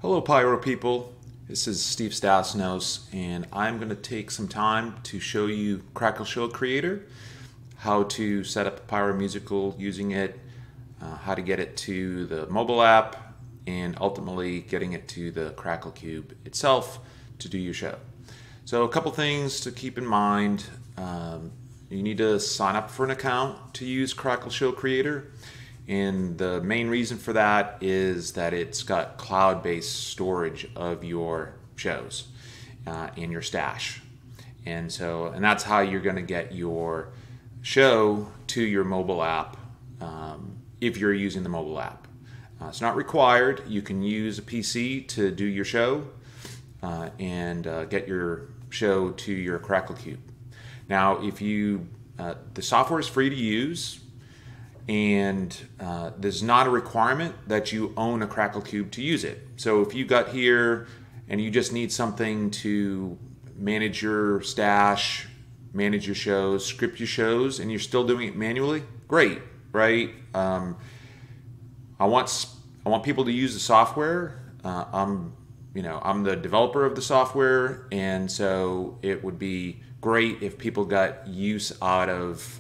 Hello Pyro people, this is Steve Stasnos and I'm going to take some time to show you Crackle Show Creator, how to set up a pyromusical using it, how to get it to the mobile app, and ultimately getting it to the Crackle Cube itself to do your show. So a couple things to keep in mind. You need to sign up for an account to use Crackle Show Creator. And the main reason for that is that it's got cloud-based storage of your shows in your stash. And that's how you're going to get your show to your mobile app if you're using the mobile app. It's not required. You can use a PC to do your show and get your show to your Crackle Cube. Now, if you the software is free to use, and there's not a requirement that you own a Crackle Cube to use it. So if you got here and you just need something to manage your stash, manage your shows, script your shows, and you're still doing it manually, great, right? I want people to use the software. I'm the developer of the software, and so it would be great if people got use out of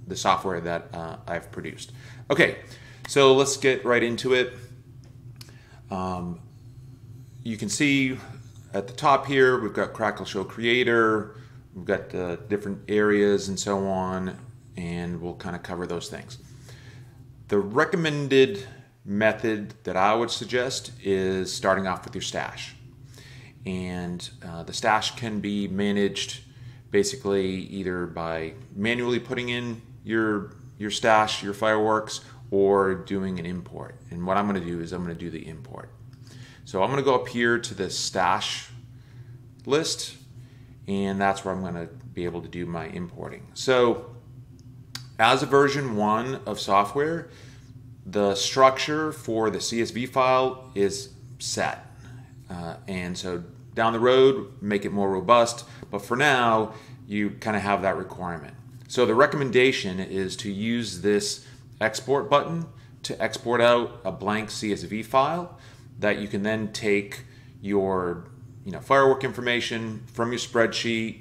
the software that I've produced. Okay, so let's get right into it. You can see at the top here, we've got Crackle Show Creator, we've got different areas and so on, and we'll kind of cover those things. The recommended method that I would suggest is starting off with your stash. And the stash can be managed basically either by manually putting in your stash, your fireworks, or doing an import. And what I'm going to do is I'm going to do the import. So I'm going to go up here to the stash list, and that's where I'm going to be able to do my importing. So as a version 1 of software, the structure for the CSV file is set. And so down the road, make it more robust, but for now, you kind of have that requirement. So the recommendation is to use this export button to export out a blank CSV file that you can then take your firework information from your spreadsheet.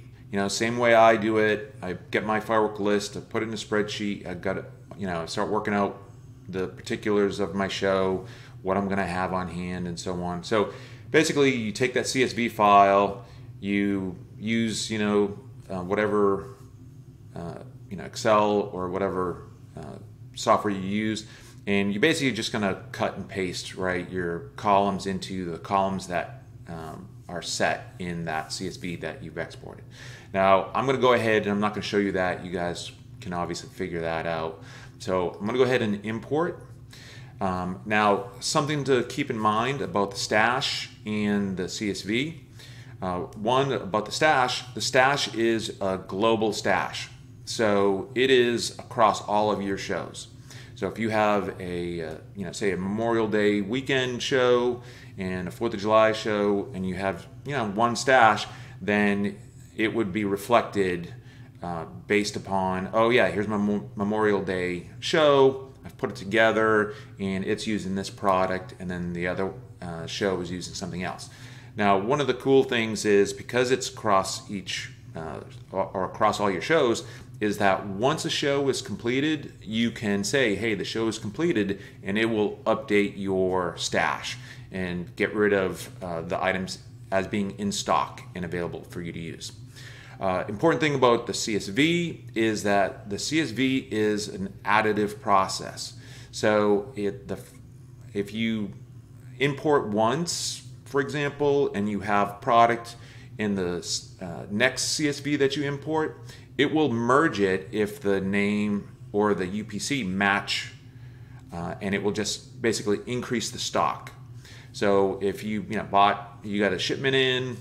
Same way I do it. I get my firework list, I put it in a spreadsheet, I got it, start working out the particulars of my show, what I'm going to have on hand, and so on. So basically, you take that CSV file, you use whatever Excel or whatever software you use, and you're basically just going to cut and paste your columns into the columns that are set in that CSV that you've exported. Now I'm going to go ahead and I'm not going to show you that. You guys can obviously figure that out. So I'm going to go ahead and import. Now, something to keep in mind about the stash and the CSV. One, about the stash is a global stash. So it is across all of your shows. So if you have a, say a Memorial Day weekend show and a 4th of July show, and you have, one stash, then it would be reflected based upon, oh yeah, here's my Memorial Day show, I've put it together, and it's using this product, and then the other show is using something else. Now, one of the cool things is, because it's across each, or across all your shows, is that once a show is completed, you can say, hey, the show is completed, and it will update your stash and get rid of the items as being in stock and available for you to use. Important thing about the CSV is that the CSV is an additive process. So if you import once, for example, and you have product in the next CSV that you import, it will merge it if the name or the UPC match, and it will just basically increase the stock. So if you got a shipment in,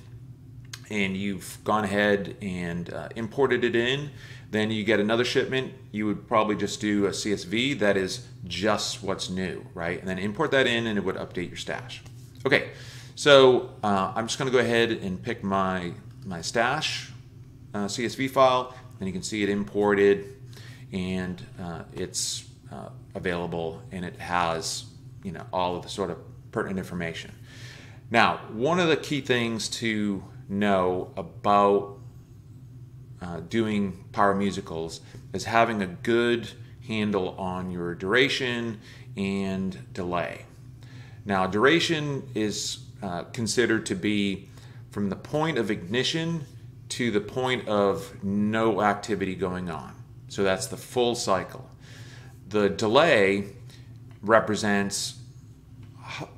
and you've gone ahead and imported it in, then you get another shipment, you would probably just do a CSV that is just what's new, right? And then import that in, and it would update your stash. Okay, so I'm just going to go ahead and pick my stash CSV file, and you can see it imported, and it's available, and it has all of the sort of pertinent information. Now, one of the key things to know about doing pyromusicals is having a good handle on your duration and delay. Now, duration is considered to be from the point of ignition to the point of no activity going on. So that's the full cycle. The delay represents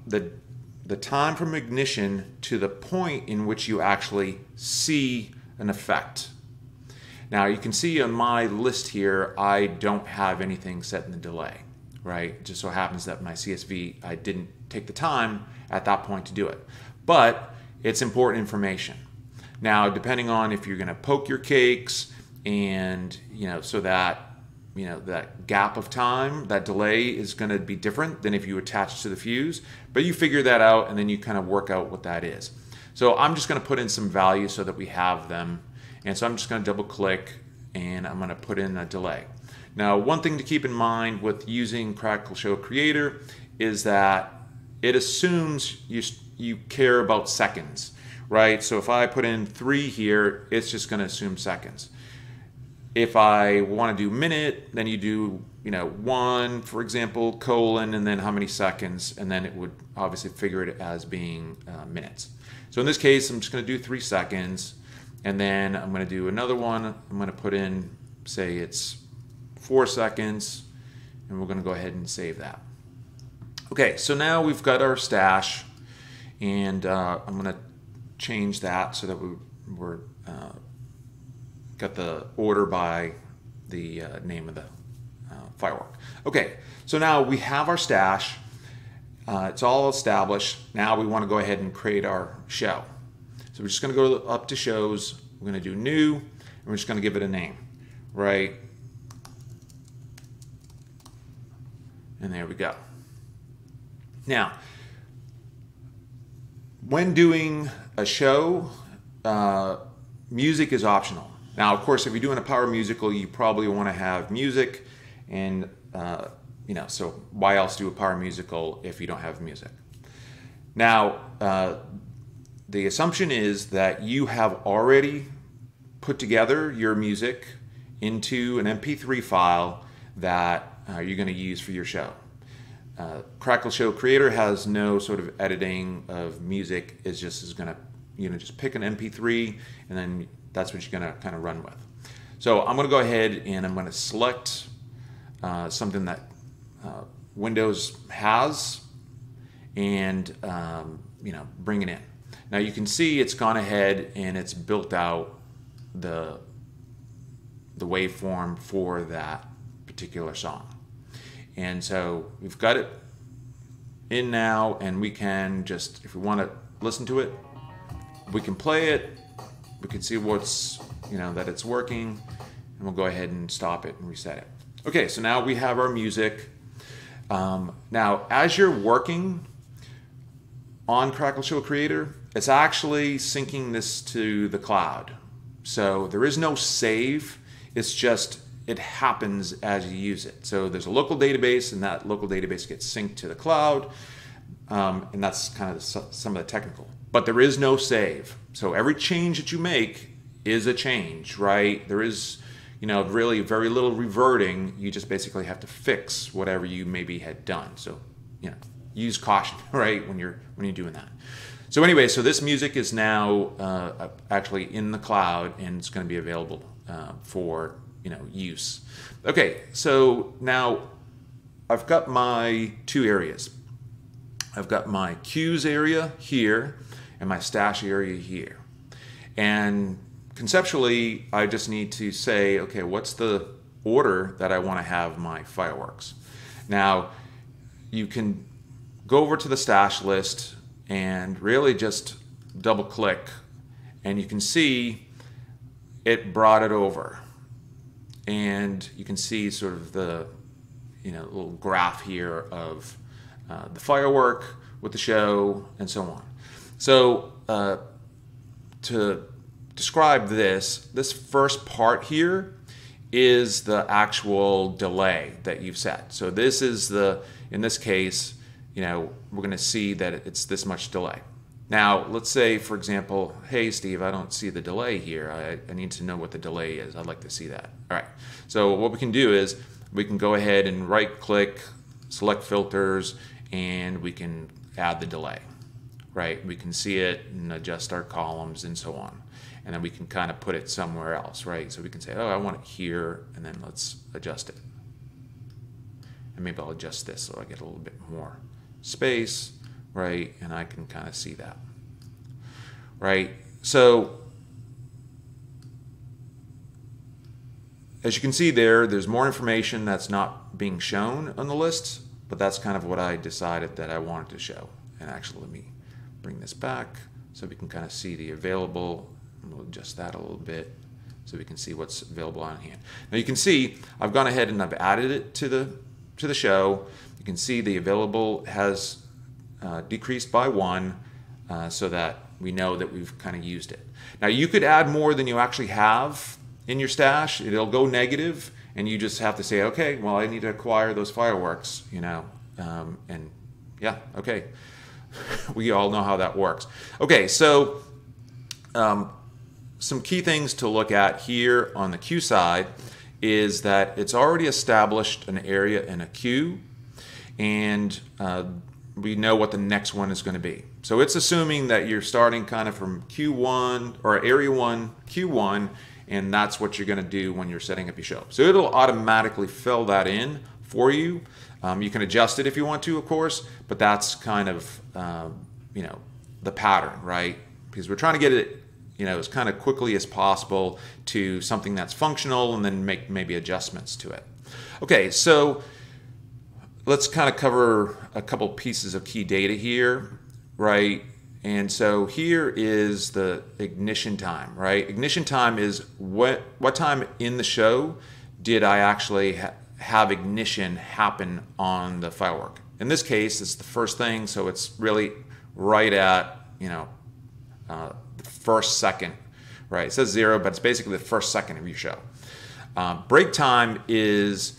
the time from ignition to the point in which you actually see an effect. Now you can see on my list here, I don't have anything set in the delay, right? It just so happens that my CSV, I didn't take the time at that point to do it. But it's important information. Now, depending on if you're gonna poke your cakes and, so that, that gap of time, that delay is gonna be different than if you attach to the fuse, but you figure that out and then you kind of work out what that is. So I'm just gonna put in some values so that we have them. And so I'm just gonna double click and I'm gonna put in a delay. Now, one thing to keep in mind with using Crackle Show Creator is that it assumes you care about seconds, right? So if I put in 3 here, it's just gonna assume seconds. If I wanna do minute, then you do 1, for example, colon, and then how many seconds, and then it would obviously figure it as being minutes. So in this case, I'm just gonna do 3 seconds, and then I'm gonna do another one. I'm gonna put in, say it's 4 seconds, and we're gonna go ahead and save that. Okay, so now we've got our stash, and I'm gonna change that so that we're got the order by the name of the firework. Okay, so now we have our stash. It's all established. Now we want to go ahead and create our show. So we're just going to go up to shows. We're going to do new, and we're just going to give it a name, right? And there we go. Now, when doing a show, music is optional. Now, of course, if you're doing a power musical, you probably want to have music, and so why else do a power musical if you don't have music? Now, the assumption is that you have already put together your music into an MP3 file that you're going to use for your show. Crackle Show Creator has no sort of editing of music. It's just is going to just pick an MP3, and then that's what you're going to kind of run with. So I'm going to go ahead and I'm going to select something that Windows has and bring it in. Now you can see it's gone ahead and it's built out the waveform for that particular song. And so we've got it in now, and we can just, if we want to listen to it, we can play it. We can see what's, that it's working, and we'll go ahead and stop it and reset it. Okay, so now we have our music. Now, as you're working on Crackle Show Creator, it's actually syncing this to the cloud. So there is no save. It's just, it happens as you use it. So there's a local database, and that local database gets synced to the cloud. And that's kind of some of the technical. But there is no save. So every change that you make is a change, right? There is, really very little reverting. You just basically have to fix whatever you maybe had done. So, use caution, right, when you're doing that. So anyway, so this music is now actually in the cloud, and it's going to be available for use. Okay, so now I've got my 2 areas. I've got my cues area here and my stash area here. And conceptually, I just need to say, okay, what's the order that I want to have my fireworks? Now, you can go over to the stash list and really just double click, and you can see it brought it over. And you can see sort of the little graph here of the firework with the show and so on. So to describe this first part here is the actual delay that you've set. So this is in this case, we're going to see that it's this much delay. Now, let's say, for example, hey, Steve, I don't see the delay here. I need to know what the delay is. I'd like to see that. All right. So what we can do is we can go ahead and right-click, select filters, and we can add the delay, right? We can see it and adjust our columns and so on. And then we can kind of put it somewhere else, right? So we can say, oh, I want it here, and then let's adjust it. And maybe I'll adjust this so I get a little bit more space, right? And I can kind of see that, right? So as you can see there's more information that's not being shown on the list, but that's kind of what I decided that I wanted to show. And actually, let me bring this back so we can kind of see the available, and we'll adjust that a little bit so we can see what's available on hand. Now you can see I've gone ahead and I've added it to the show. You can see the available has decreased by 1 so that we know that we've kind of used it. Now you could add more than you actually have in your stash. It'll go negative, and you just have to say, okay, well, I need to acquire those fireworks, and yeah, okay. We all know how that works. Okay, so some key things to look at here on the queue side is that it's already established an area in a queue, and we know what the next one is going to be. So it's assuming that you're starting kind of from Q1 or Area 1, Q1, and that's what you're going to do when you're setting up your show. So it'll automatically fill that in for you. You can adjust it if you want to, of course, but that's kind of the pattern, right? Because we're trying to get it as kind of quickly as possible to something that's functional, and then make maybe adjustments to it. Okay, so let's kind of cover a couple pieces of key data here, right? And so here is the ignition time, right? Ignition time is what time in the show did I actually have ignition happen on the firework. In this case, it's the first thing, so it's really right at, the first second, right? It says 0, but it's basically the first second of your show. Break time is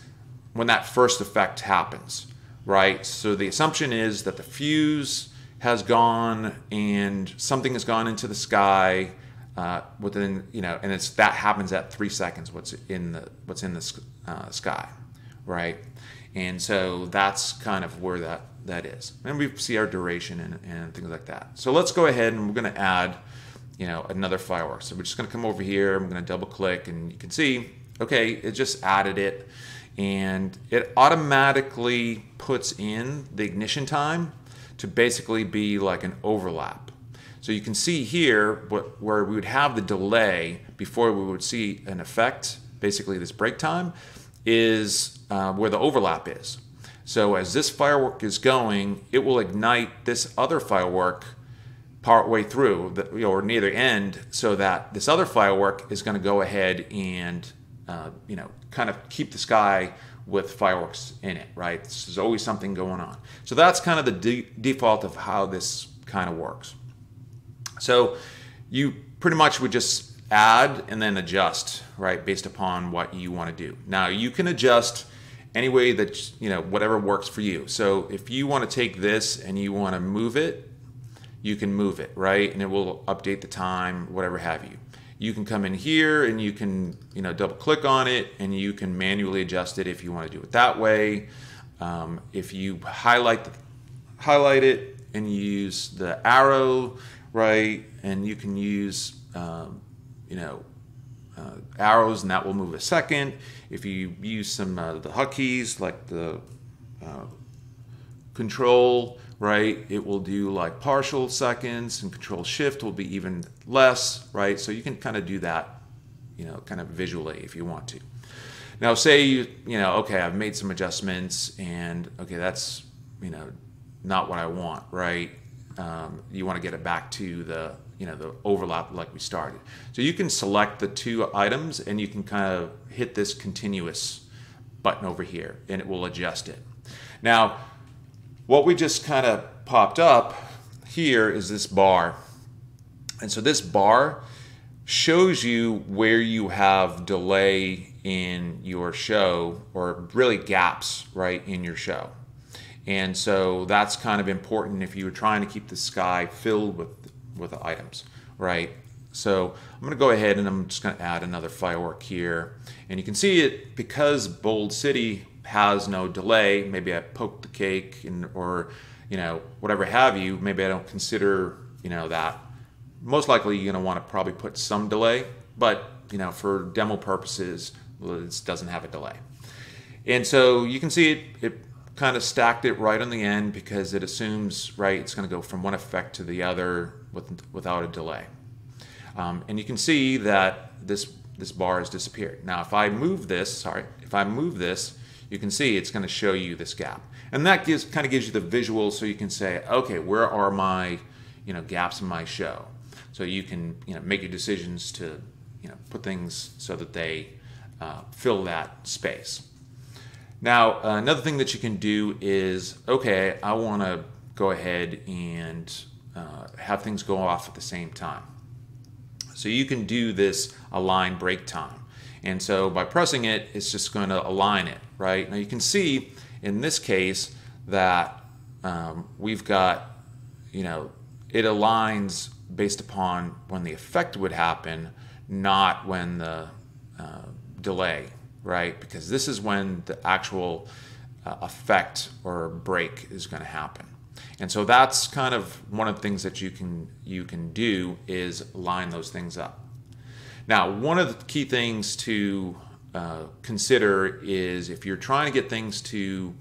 when that first effect happens, right? So the assumption is that the fuse has gone and something has gone into the sky within, and that happens at 3 seconds. What's in the sky, right? And so that's kind of where that is. And we see our duration and things like that. So let's go ahead and we're going to add, another firework. So we're just going to come over here. I'm going to double click, and you can see, okay, it just added it, and it automatically puts in the ignition time to basically be like an overlap. So you can see here where we would have the delay before we would see an effect, basically this break time, is where the overlap is. So as this firework is going, it will ignite this other firework partway through, or near the end, so that this other firework is going to go ahead and kind of keep the sky with fireworks in it, right? There's always something going on. So that's kind of the default of how this kind of works. So you pretty much would just add and then adjust, right, based upon what you want to do. Now you can adjust any way that, whatever works for you. So if you want to take this and you want to move it, you can move it, right? And it will update the time, whatever have you. You can come in here and you can, double click on it, and you can manually adjust it if you want to do it that way. If you highlight it and you use the arrow, right, and you can use, arrows, and that will move a second. If you use some of the hotkeys like the control, right, it will do like partial seconds, and control shift will be even less, right? So you can kind of do that, kind of visually if you want to. Now say okay, I've made some adjustments, and okay, that's, not what I want, right? You want to get it back to the, the overlap like we started. So you can select the two items, and you can kind of hit this continuous button over here, and it will adjust it. Now, what we just kind of popped up here is this bar. And so this bar shows you where you have delay in your show, or really gaps, right, in your show. And so that's kind of important if you were trying to keep the sky filled with items, right? So I'm going to go ahead and I'm just going to add another firework here. And you can see it, because Bold City has no delay, maybe I poked the cake or, you know, whatever have you, maybe I don't consider, you know, that. Most likely you're going to want to probably put some delay, but, you know, for demo purposes, this doesn't have a delay. And so you can see it kind of stacked it right on the end because it assumes, right, it's going to go from one effect to the other without a delay. And you can see that this bar has disappeared. Now, if I move this, you can see it's going to show you this gap. And that kind of gives you the visual, so you can say, okay, where are my, you know, gaps in my show? So you can, you know, make your decisions to, you know, put things so that they fill that space. Now, another thing that you can do is, okay, I want to go ahead and have things go off at the same time. So you can do this align break time. And so by pressing it, it's just going to align it, right? Now you can see in this case that we've got, you know, it aligns based upon when the effect would happen, not when the delay, right? Because this is when the actual effect or break is going to happen. And so that's kind of one of the things that you can do is line those things up. Now, one of the key things to consider is if you're trying to get things to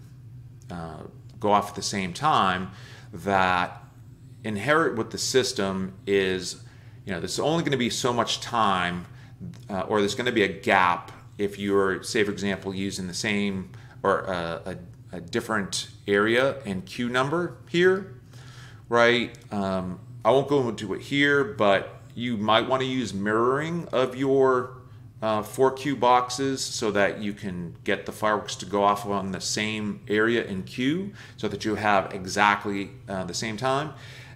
go off at the same time, that inherent with the system is, you know, there's only going to be so much time, or there's going to be a gap if you're, say for example, using the same or a different area and queue number here, right? I won't go into it here, but you might want to use mirroring of your 4 queue boxes so that you can get the fireworks to go off on the same area and queue so that you have exactly the same time.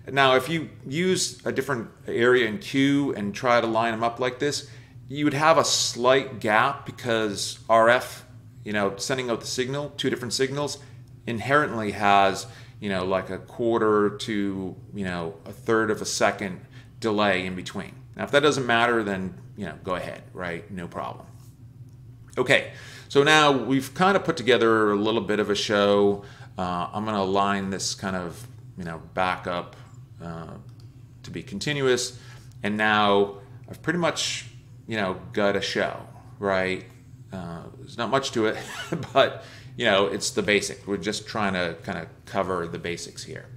Now, if you use a different area and queue and try to line them up like this, you would have a slight gap because RF, you know, sending out the signal, 2 different signals, inherently has, you know, like a quarter to, you know, a third of a second delay in between. Now, if that doesn't matter, then, you know, go ahead, right? No problem. Okay, so now we've kind of put together a little bit of a show. I'm going to align this kind of, you know, back up to be continuous. And now I've pretty much, you know, got a show, right? There's not much to it, but, you know, it's the basic. We're just trying to kind of cover the basics here.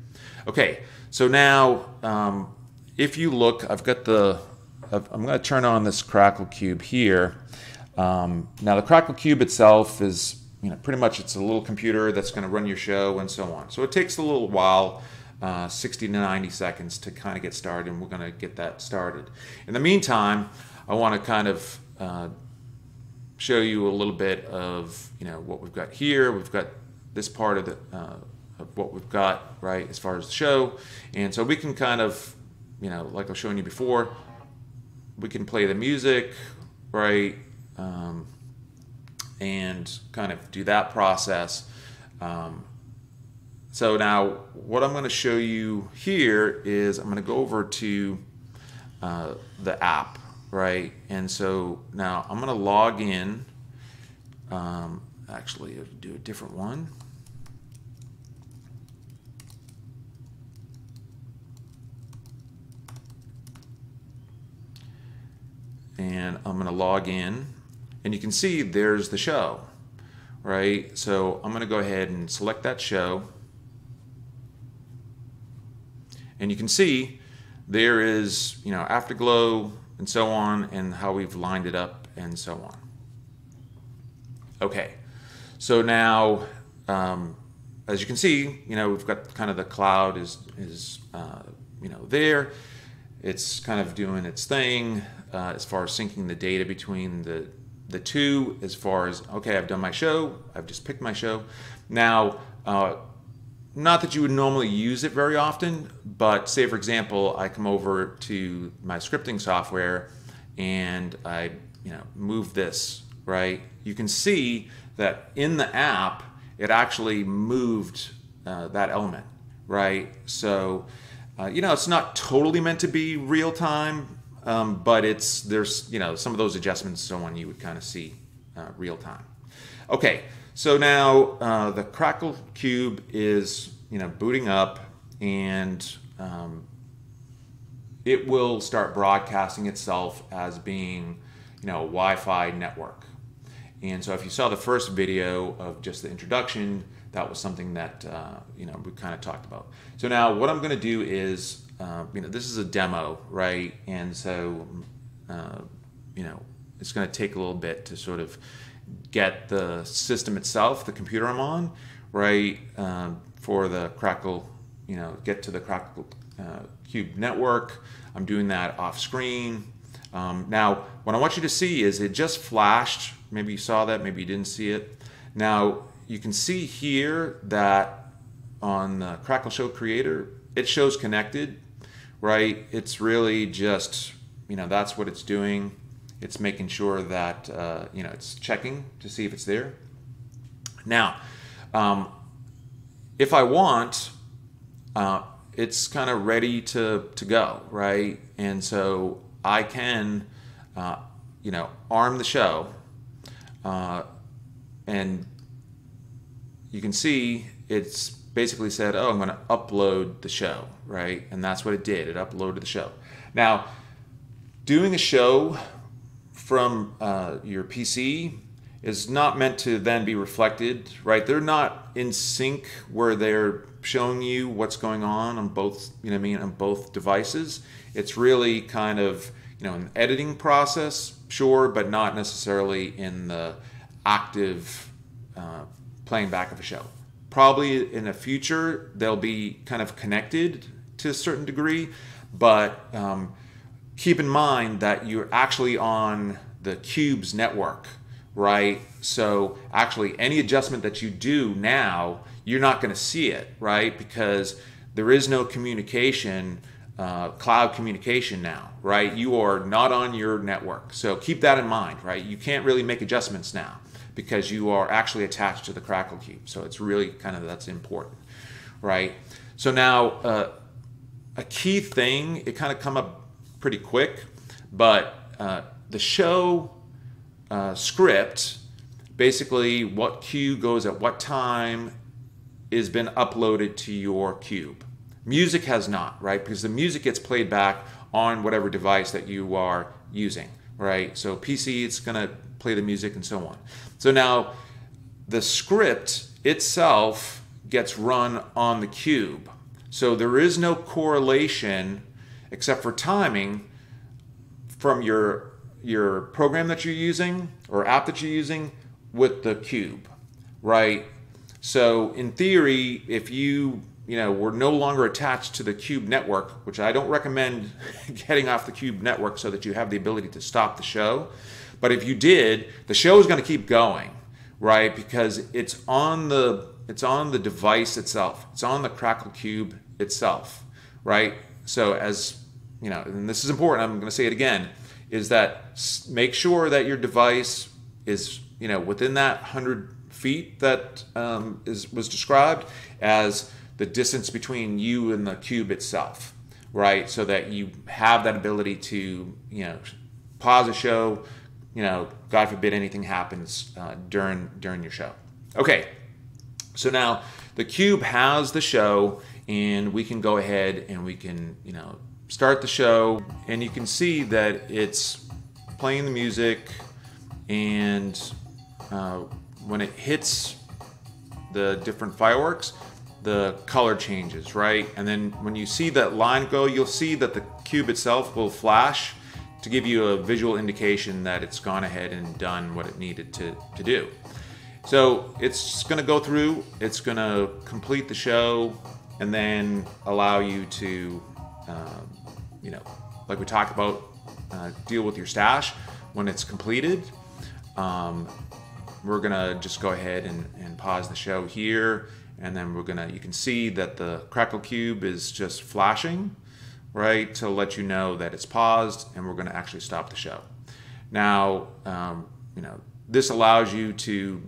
Okay, so now if you look, I'm going to turn on this Crackle Cube here. Now the Crackle Cube itself is, you know, pretty much it's a little computer that's going to run your show and so on. So it takes a little while, 60 to 90 seconds to kind of get started, and we're going to get that started. In the meantime, I want to kind of show you a little bit of, you know, what we've got here. We've got this part of what we've got, right, as far as the show. And so we can kind of, you know, like I was showing you before, we can play the music, right, and kind of do that process. So now what I'm going to show you here is I'm going to go over to the app, right? And so now I'm going to log in. Actually, I'll do a different one. And I'm going to log in, and you can see there's the show, right? So I'm going to go ahead and select that show, and you can see there is, you know, afterglow and so on, and how we've lined it up and so on. Okay, so now as you can see, you know, we've got kind of the cloud is you know, there. It's kind of doing its thing as far as syncing the data between the two, as far as, okay, I've done my show, I've just picked my show. Now, not that you would normally use it very often, but say for example, I come over to my scripting software and I, you know, move this, right? You can see that in the app, it actually moved that element, right? So, it's not totally meant to be real time, but there's some of those adjustments, so on, you would kind of see real time. Okay, so now the Crackle Cube is booting up, and it will start broadcasting itself as being a Wi-Fi network. And so if you saw the first video of just the introduction, that was something that we kind of talked about. So now what I'm going to do is, this is a demo, right? And so it's going to take a little bit to sort of get the system itself, the computer I'm on, right, for the Crackle, get to the Crackle Cube network. I'm doing that off screen. Now, what I want you to see is it just flashed. Maybe you saw that, maybe you didn't see it. Now, you can see here that on the Crackle Show Creator, it shows connected, right? It's really just, that's what it's doing. It's making sure that, it's checking to see if it's there. Now, if I want, it's kind of ready to go, right? And so I can, arm the show, and you can see it's basically said, oh, I'm going to upload the show, right? And that's what it did. It uploaded the show. Now, doing a show from your PC is not meant to then be reflected, right? They're not in sync where they're showing you what's going on both, on both devices. It's really kind of, an editing process, sure, but not necessarily in the active playing back of a show. Probably in the future, they'll be kind of connected to a certain degree, but keep in mind that you're actually on the Cube's network, right? So actually any adjustment that you do now, you're not going to see it, right? Because there is no communication, cloud communication now, right? You are not on your network. So keep that in mind, right? You can't really make adjustments now because you are actually attached to the Crackle Cube. So it's really kind of, that's important, right? So now a key thing, it kind of come up pretty quick, but the show script, basically what cue goes at what time, has been uploaded to your cube. Music has not, right? Because the music gets played back on whatever device that you are using, right? So PC, it's gonna play the music and so on. So now the script itself gets run on the cube. So there is no correlation except for timing from your program that you're using or app that you're using with the cube, right? So in theory, if you were no longer attached to the Cube network, which I don't recommend getting off the Cube network so that you have the ability to stop the show. But if you did, the show is going to keep going, right? Because it's on the device itself. It's on the Crackle Cube itself, right? So as and this is important, I'm going to say it again, is that make sure that your device is within that 100 feet that was described as the distance between you and the cube itself, right? So that you have that ability to, pause a show, God forbid anything happens during your show. Okay, so now the cube has the show, and we can go ahead and we can, start the show, and you can see that it's playing the music, and when it hits the different fireworks, the color changes, right? And then when you see that line go, you'll see that the cube itself will flash to give you a visual indication that it's gone ahead and done what it needed to do. So it's going to go through, it's going to complete the show, and then allow you to, like we talked about, deal with your stash when it's completed. We're going to just go ahead and pause the show here. And then you can see that the Crackle Cube is just flashing, right, to let you know that it's paused, and we're going to actually stop the show. Now, this allows you to,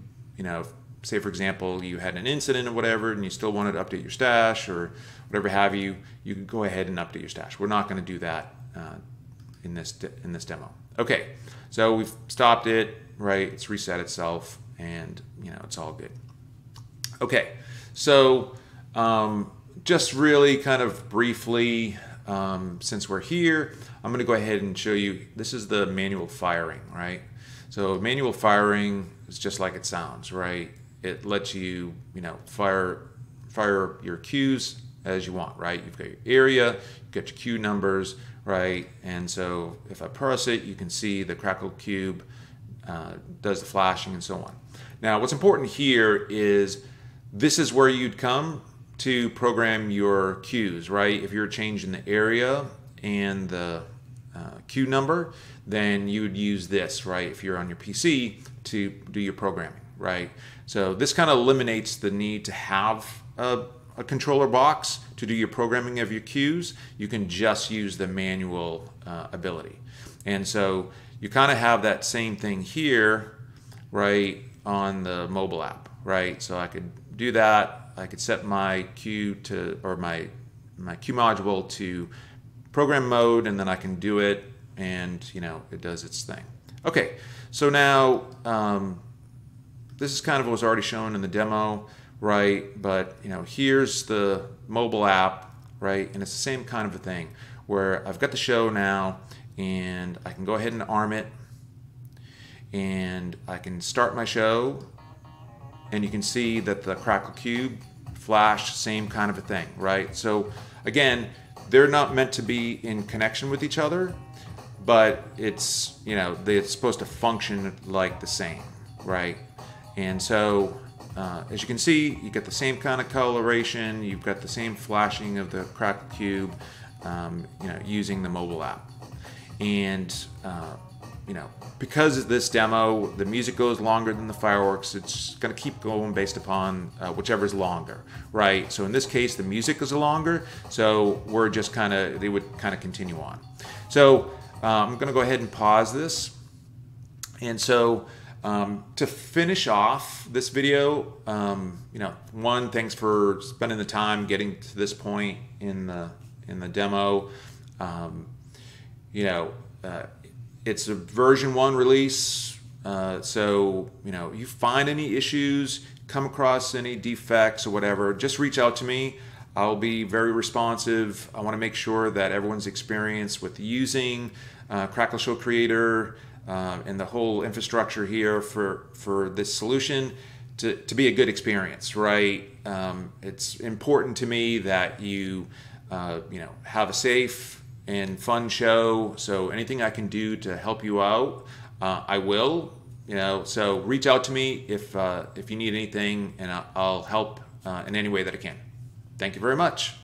say for example, you had an incident or whatever, and you still wanted to update your stash or whatever have you, you can go ahead and update your stash. We're not going to do that in this demo. Okay, so we've stopped it, right? It's reset itself, and it's all good. Okay, so just really kind of briefly, since we're here, I'm going to go ahead and show you. This is the manual firing, right? So manual firing is just like it sounds, right? It lets you, fire your cues as you want, right? You've got your area, you've got your cue numbers, right? And so if I press it, you can see the Crackle Cube does the flashing and so on. Now, what's important here is this is where you'd come to program your cues, right? If you're changing the area and the cue number, then you would use this, right? If you're on your PC to do your programming, right? So this kind of eliminates the need to have a controller box to do your programming of your cues. You can just use the manual ability. And so you kind of have that same thing here, right, on the mobile app, right? So I could do that. I could set my cue to, or my cue module to program mode, and then I can do it, and it does its thing. Okay, so now this is kind of what was already shown in the demo, right? But here's the mobile app, right? And it's the same kind of a thing where I've got the show now, and I can go ahead and arm it, and I can start my show, and you can see that the Crackle Cube flash, same kind of a thing, right? So again, they're not meant to be in connection with each other, but it's they're supposed to function like the same, right? And so as you can see, you get the same kind of coloration, you've got the same flashing of the Crackle Cube, using the mobile app. And because of this demo, the music goes longer than the fireworks. It's going to keep going based upon whichever's longer, right? So in this case, the music is longer, so we're just they would kind of continue on. So I'm going to go ahead and pause this. And so to finish off this video, one, thanks for spending the time getting to this point in the demo. It's a version 1 release, so you find any issues, come across any defects or whatever, just reach out to me. I'll be very responsive. I want to make sure that everyone's experience with using Crackle Show Creator and the whole infrastructure here for this solution to be a good experience, right? It's important to me that you have a safe and fun show. So anything I can do to help you out, I will. So reach out to me if you need anything, and I'll help in any way that I can. Thank you very much.